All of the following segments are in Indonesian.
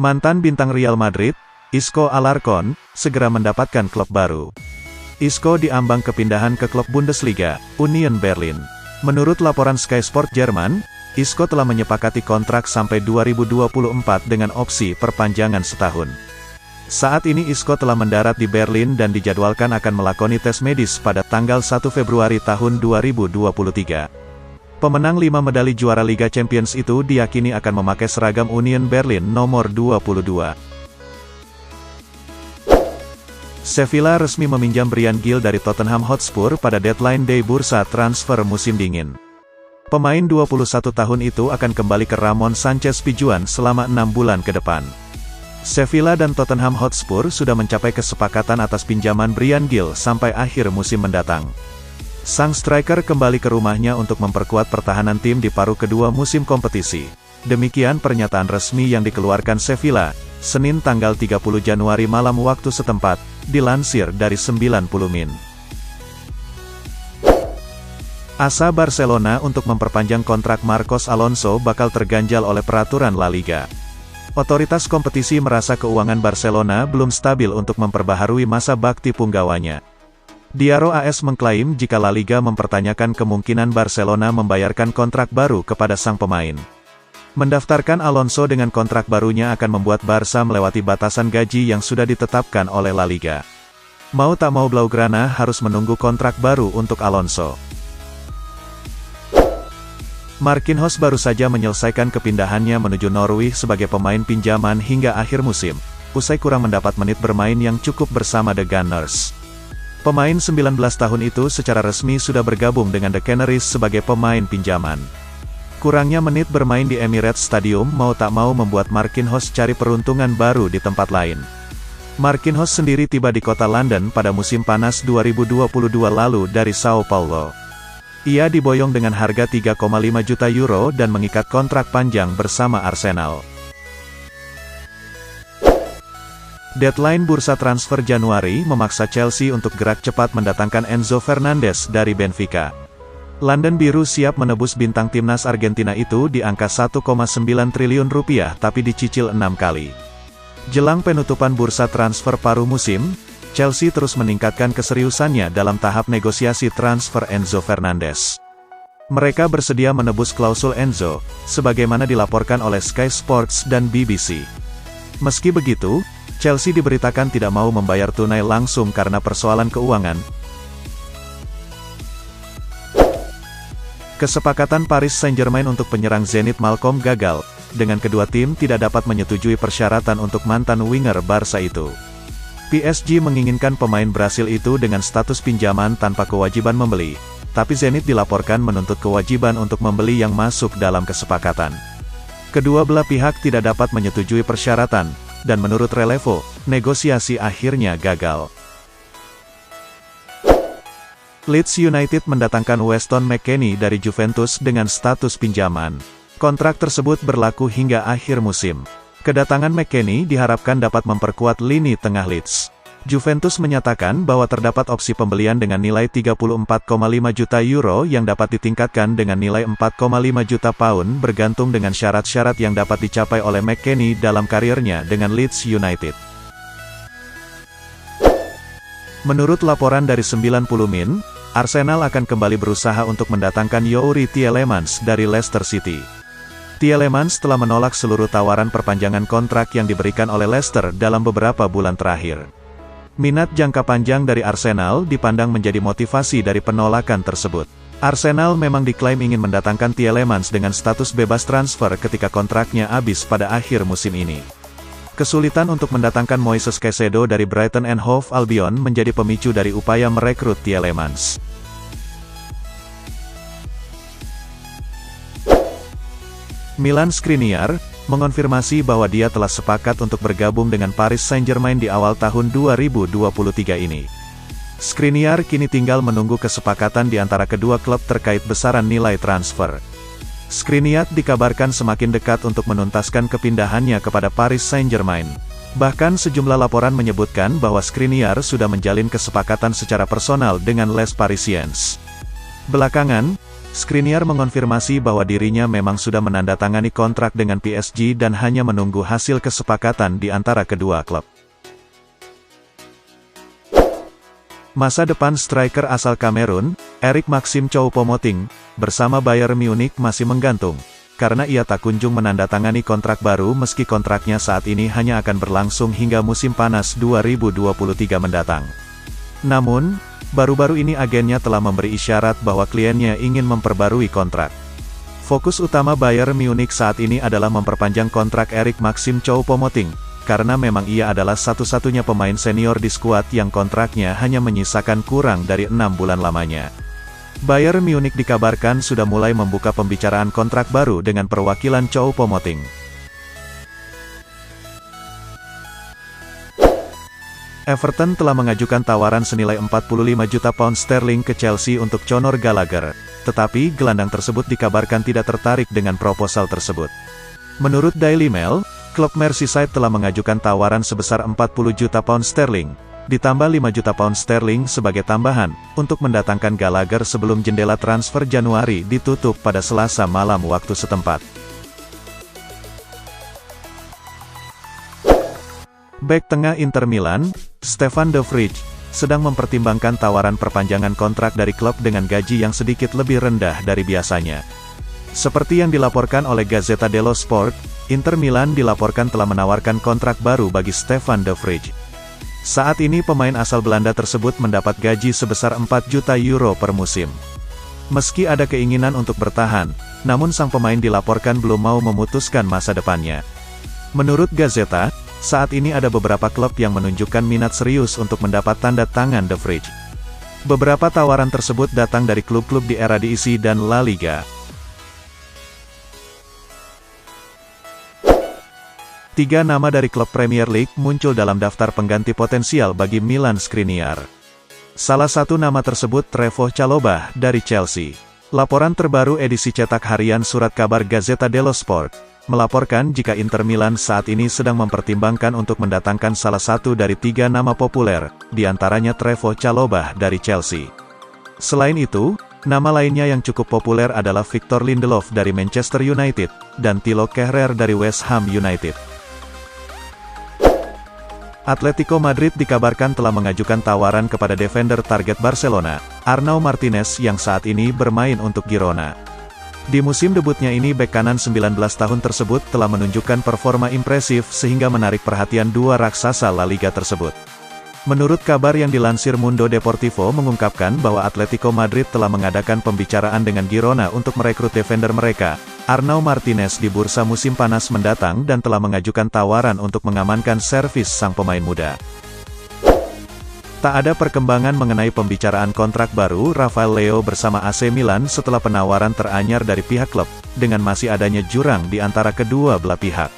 Mantan bintang Real Madrid, Isco Alarcón, segera mendapatkan klub baru. Isco diambang kepindahan ke klub Bundesliga, Union Berlin. Menurut laporan Sky Sport Jerman, Isco telah menyepakati kontrak sampai 2024 dengan opsi perpanjangan setahun. Saat ini Isco telah mendarat di Berlin dan dijadwalkan akan melakoni tes medis pada tanggal 1 Februari tahun 2023. Pemenang 5 medali juara Liga Champions itu diyakini akan memakai seragam Union Berlin nomor 22. Sevilla resmi meminjam Bryan Gil dari Tottenham Hotspur pada deadline day bursa transfer musim dingin. Pemain 21 tahun itu akan kembali ke Ramon Sanchez Pizjuan selama 6 bulan ke depan. Sevilla dan Tottenham Hotspur sudah mencapai kesepakatan atas pinjaman Bryan Gil sampai akhir musim mendatang. Sang striker kembali ke rumahnya untuk memperkuat pertahanan tim di paruh kedua musim kompetisi. Demikian pernyataan resmi yang dikeluarkan Sevilla, Senin tanggal 30 Januari malam waktu setempat, dilansir dari 90 Min. Asa Barcelona untuk memperpanjang kontrak Marcos Alonso bakal terganjal oleh peraturan La Liga. Otoritas kompetisi merasa keuangan Barcelona belum stabil untuk memperbaharui masa bakti punggawanya. Diario AS mengklaim jika La Liga mempertanyakan kemungkinan Barcelona membayarkan kontrak baru kepada sang pemain. Mendaftarkan Alonso dengan kontrak barunya akan membuat Barca melewati batasan gaji yang sudah ditetapkan oleh La Liga. Mau tak mau Blaugrana harus menunggu kontrak baru untuk Alonso. Marquinhos baru saja menyelesaikan kepindahannya menuju Norwich sebagai pemain pinjaman hingga akhir musim, usai kurang mendapat menit bermain yang cukup bersama The Gunners. Pemain 19 tahun itu secara resmi sudah bergabung dengan The Canaries sebagai pemain pinjaman. Kurangnya menit bermain di Emirates Stadium mau tak mau membuat Marquinhos cari peruntungan baru di tempat lain. Marquinhos sendiri tiba di kota London pada musim panas 2022 lalu dari Sao Paulo. Ia diboyong dengan harga 3,5 juta euro dan mengikat kontrak panjang bersama Arsenal. Deadline bursa transfer Januari memaksa Chelsea untuk gerak cepat mendatangkan Enzo Fernandez dari Benfica. London Biru siap menebus bintang timnas Argentina itu di angka 1,9 triliun rupiah tapi dicicil 6 kali. Jelang penutupan bursa transfer paruh musim, Chelsea terus meningkatkan keseriusannya dalam tahap negosiasi transfer Enzo Fernandez. Mereka bersedia menebus klausul Enzo, sebagaimana dilaporkan oleh Sky Sports dan BBC. Meski begitu, Chelsea diberitakan tidak mau membayar tunai langsung karena persoalan keuangan. Kesepakatan Paris Saint-Germain untuk penyerang Zenit Malcom gagal, dengan kedua tim tidak dapat menyetujui persyaratan untuk mantan winger Barca itu. PSG menginginkan pemain Brasil itu dengan status pinjaman tanpa kewajiban membeli, tapi Zenit dilaporkan menuntut kewajiban untuk membeli yang masuk dalam kesepakatan. Kedua belah pihak tidak dapat menyetujui persyaratan, dan menurut Relevo, negosiasi akhirnya gagal. Leeds United mendatangkan Weston McKennie dari Juventus dengan status pinjaman. Kontrak tersebut berlaku hingga akhir musim. Kedatangan McKennie diharapkan dapat memperkuat lini tengah Leeds. Juventus menyatakan bahwa terdapat opsi pembelian dengan nilai 34,5 juta euro yang dapat ditingkatkan dengan nilai 4,5 juta pound bergantung dengan syarat-syarat yang dapat dicapai oleh McKennie dalam karirnya dengan Leeds United. Menurut laporan dari 90 Min, Arsenal akan kembali berusaha untuk mendatangkan Youri Tielemans dari Leicester City. Tielemans telah menolak seluruh tawaran perpanjangan kontrak yang diberikan oleh Leicester dalam beberapa bulan terakhir. Minat jangka panjang dari Arsenal dipandang menjadi motivasi dari penolakan tersebut. Arsenal memang diklaim ingin mendatangkan Tielemans dengan status bebas transfer ketika kontraknya habis pada akhir musim ini. Kesulitan untuk mendatangkan Moises Caicedo dari Brighton and Hove Albion menjadi pemicu dari upaya merekrut Tielemans. Milan Skriniar mengonfirmasi bahwa dia telah sepakat untuk bergabung dengan Paris Saint-Germain di awal tahun 2023 ini. Skriniar kini tinggal menunggu kesepakatan di antara kedua klub terkait besaran nilai transfer. Skriniar dikabarkan semakin dekat untuk menuntaskan kepindahannya kepada Paris Saint-Germain. Bahkan sejumlah laporan menyebutkan bahwa Skriniar sudah menjalin kesepakatan secara personal dengan Les Parisiens. Belakangan, Skriniar mengonfirmasi bahwa dirinya memang sudah menandatangani kontrak dengan PSG dan hanya menunggu hasil kesepakatan di antara kedua klub. Masa depan striker asal Kamerun, Eric Maxim Choupo-Moting, bersama Bayern Munich masih menggantung, karena ia tak kunjung menandatangani kontrak baru meski kontraknya saat ini hanya akan berlangsung hingga musim panas 2023 mendatang. Namun, baru-baru ini agennya telah memberi isyarat bahwa kliennya ingin memperbarui kontrak. Fokus utama Bayern Munich saat ini adalah memperpanjang kontrak Eric Maxim Choupo-Moting, karena memang ia adalah satu-satunya pemain senior di skuad yang kontraknya hanya menyisakan kurang dari 6 bulan lamanya. Bayern Munich dikabarkan sudah mulai membuka pembicaraan kontrak baru dengan perwakilan Choupo-Moting. Everton telah mengajukan tawaran senilai 45 juta pound sterling ke Chelsea untuk Conor Gallagher, tetapi gelandang tersebut dikabarkan tidak tertarik dengan proposal tersebut. Menurut Daily Mail, klub Merseyside telah mengajukan tawaran sebesar 40 juta pound sterling, ditambah 5 juta pound sterling sebagai tambahan, untuk mendatangkan Gallagher sebelum jendela transfer Januari ditutup pada Selasa malam waktu setempat. Bek tengah Inter Milan, Stefan de Vrij, sedang mempertimbangkan tawaran perpanjangan kontrak dari klub dengan gaji yang sedikit lebih rendah dari biasanya. Seperti yang dilaporkan oleh Gazzetta dello Sport, Inter Milan dilaporkan telah menawarkan kontrak baru bagi Stefan de Vrij. Saat ini pemain asal Belanda tersebut mendapat gaji sebesar 4 juta euro per musim. Meski ada keinginan untuk bertahan, namun sang pemain dilaporkan belum mau memutuskan masa depannya. Menurut Gazzetta, saat ini ada beberapa klub yang menunjukkan minat serius untuk mendapat tanda tangan de Vrij. Beberapa tawaran tersebut datang dari klub-klub di Eredivisie dan La Liga. 3 nama dari klub Premier League muncul dalam daftar pengganti potensial bagi Milan Skriniar. Salah satu nama tersebut Trevoh Chalobah dari Chelsea. Laporan terbaru edisi cetak harian surat kabar Gazzetta dello Sport melaporkan jika Inter Milan saat ini sedang mempertimbangkan untuk mendatangkan salah satu dari 3 nama populer, diantaranya Trevoh Chalobah dari Chelsea. Selain itu, nama lainnya yang cukup populer adalah Victor Lindelof dari Manchester United, dan Thilo Kehrer dari West Ham United. Atletico Madrid dikabarkan telah mengajukan tawaran kepada defender target Barcelona, Arnau Martinez yang saat ini bermain untuk Girona. Di musim debutnya ini bek kanan 19 tahun tersebut telah menunjukkan performa impresif sehingga menarik perhatian 2 raksasa La Liga tersebut. Menurut kabar yang dilansir Mundo Deportivo mengungkapkan bahwa Atletico Madrid telah mengadakan pembicaraan dengan Girona untuk merekrut defender mereka, Arnau Martinez di bursa musim panas mendatang dan telah mengajukan tawaran untuk mengamankan servis sang pemain muda. Tak ada perkembangan mengenai pembicaraan kontrak baru Rafael Leao bersama AC Milan setelah penawaran teranyar dari pihak klub, dengan masih adanya jurang di antara kedua belah pihak.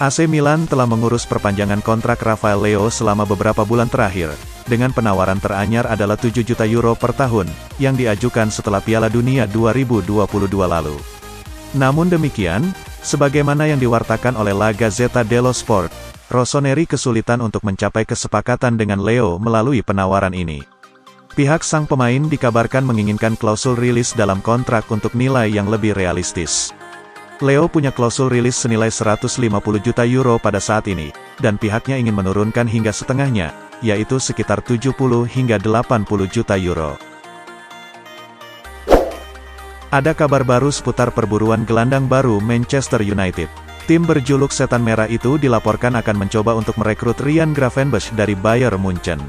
AC Milan telah mengurus perpanjangan kontrak Rafael Leao selama beberapa bulan terakhir, dengan penawaran teranyar adalah 7 juta euro per tahun, yang diajukan setelah Piala Dunia 2022 lalu. Namun demikian, sebagaimana yang diwartakan oleh La Gazzetta dello Sport, Rossoneri kesulitan untuk mencapai kesepakatan dengan Leao melalui penawaran ini. Pihak sang pemain dikabarkan menginginkan klausul rilis dalam kontrak untuk nilai yang lebih realistis. Leao punya klausul rilis senilai 150 juta euro pada saat ini, dan pihaknya ingin menurunkan hingga setengahnya, yaitu sekitar 70 hingga 80 juta euro. Ada kabar baru seputar perburuan gelandang baru Manchester United. Tim berjuluk Setan Merah itu dilaporkan akan mencoba untuk merekrut Ryan Gravenberch dari Bayern Munchen.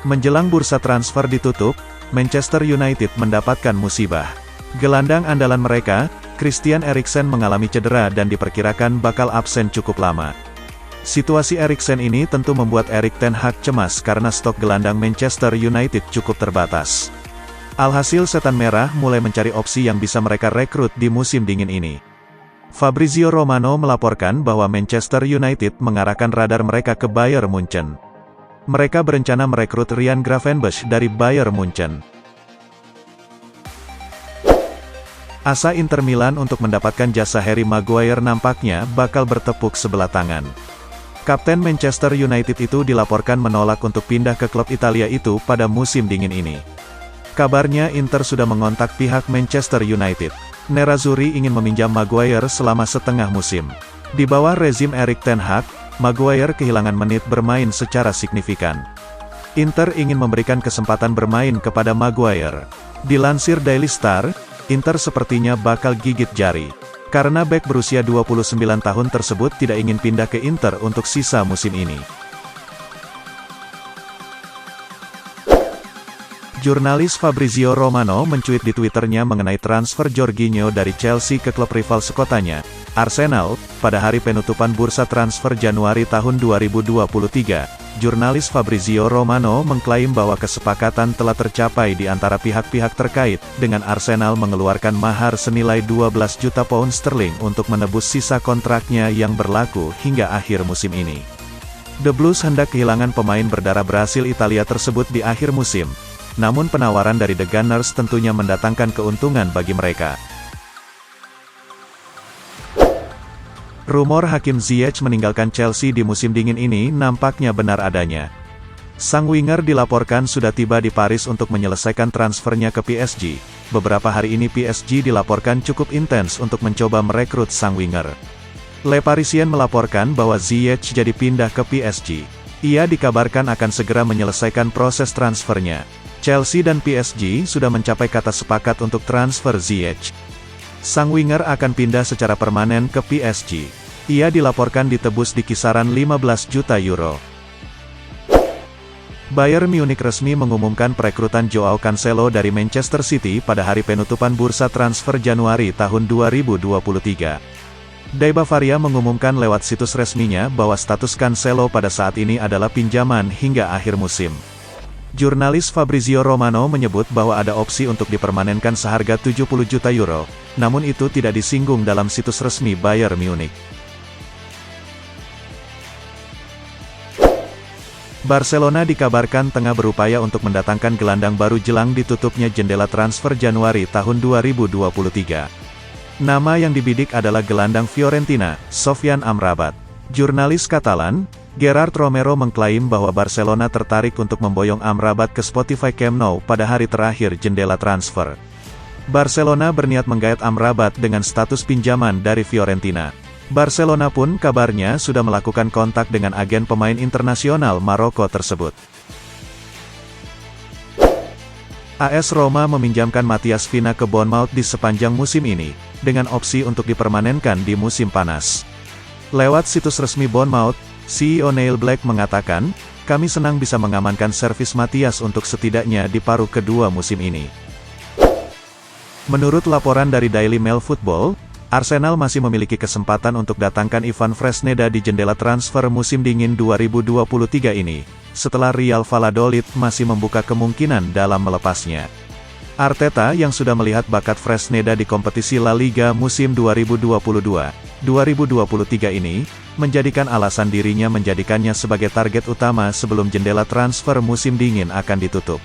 Menjelang bursa transfer ditutup, Manchester United mendapatkan musibah. Gelandang andalan mereka, Christian Eriksen mengalami cedera dan diperkirakan bakal absen cukup lama. Situasi Eriksen ini tentu membuat Erik ten Hag cemas karena stok gelandang Manchester United cukup terbatas. Alhasil Setan Merah mulai mencari opsi yang bisa mereka rekrut di musim dingin ini. Fabrizio Romano melaporkan bahwa Manchester United mengarahkan radar mereka ke Bayern Munchen. Mereka berencana merekrut Ryan Gravenberch dari Bayern Munchen. Asa Inter Milan untuk mendapatkan jasa Harry Maguire nampaknya bakal bertepuk sebelah tangan. Kapten Manchester United itu dilaporkan menolak untuk pindah ke klub Italia itu pada musim dingin ini. Kabarnya Inter sudah mengontak pihak Manchester United. Nerazzurri ingin meminjam Maguire selama setengah musim. Di bawah rezim Erik ten Hag, Maguire kehilangan menit bermain secara signifikan. Inter ingin memberikan kesempatan bermain kepada Maguire. Dilansir Daily Star, Inter sepertinya bakal gigit jari. Karena bek berusia 29 tahun tersebut tidak ingin pindah ke Inter untuk sisa musim ini. Jurnalis Fabrizio Romano mencuit di Twitternya mengenai transfer Jorginho dari Chelsea ke klub rival sekotanya, Arsenal, pada hari penutupan bursa transfer Januari tahun 2023. Jurnalis Fabrizio Romano mengklaim bahwa kesepakatan telah tercapai di antara pihak-pihak terkait, dengan Arsenal mengeluarkan mahar senilai 12 juta pound sterling untuk menebus sisa kontraknya yang berlaku hingga akhir musim ini. The Blues hendak kehilangan pemain berdarah Brasil Italia tersebut di akhir musim. Namun penawaran dari The Gunners tentunya mendatangkan keuntungan bagi mereka. Rumor Hakim Ziyech meninggalkan Chelsea di musim dingin ini nampaknya benar adanya. Sang winger dilaporkan sudah tiba di Paris untuk menyelesaikan transfernya ke PSG. Beberapa hari ini PSG dilaporkan cukup intens untuk mencoba merekrut sang winger. Le Parisien melaporkan bahwa Ziyech jadi pindah ke PSG. Ia dikabarkan akan segera menyelesaikan proses transfernya. Chelsea dan PSG sudah mencapai kata sepakat untuk transfer Ziyech. Sang winger akan pindah secara permanen ke PSG. Ia dilaporkan ditebus di kisaran 15 juta euro. Bayern Munich resmi mengumumkan perekrutan Joao Cancelo dari Manchester City pada hari penutupan bursa transfer Januari tahun 2023. Die Bavaria mengumumkan lewat situs resminya bahwa status Cancelo pada saat ini adalah pinjaman hingga akhir musim. Jurnalis Fabrizio Romano menyebut bahwa ada opsi untuk dipermanenkan seharga 70 juta euro, namun itu tidak disinggung dalam situs resmi Bayern Munich. Barcelona dikabarkan tengah berupaya untuk mendatangkan gelandang baru jelang ditutupnya jendela transfer Januari tahun 2023. Nama yang dibidik adalah gelandang Fiorentina, Sofyan Amrabat. Jurnalis Katalan, Gerard Romero mengklaim bahwa Barcelona tertarik untuk memboyong Amrabat ke Spotify Camp Nou pada hari terakhir jendela transfer. Barcelona berniat menggait Amrabat dengan status pinjaman dari Fiorentina. Barcelona pun kabarnya sudah melakukan kontak dengan agen pemain internasional Maroko tersebut. AS Roma meminjamkan Matías Vina ke Bournemouth di sepanjang musim ini, dengan opsi untuk dipermanenkan di musim panas. Lewat situs resmi Bournemouth, CEO Neil Black mengatakan, "Kami senang bisa mengamankan servis Matías untuk setidaknya di paruh kedua musim ini." Menurut laporan dari Daily Mail Football, Arsenal masih memiliki kesempatan untuk datangkan Ivan Fresneda di jendela transfer musim dingin 2023 ini, setelah Real Valladolid masih membuka kemungkinan dalam melepasnya. Arteta yang sudah melihat bakat Fresneda di kompetisi La Liga musim 2022-2023 ini, menjadikan alasan dirinya menjadikannya sebagai target utama sebelum jendela transfer musim dingin akan ditutup.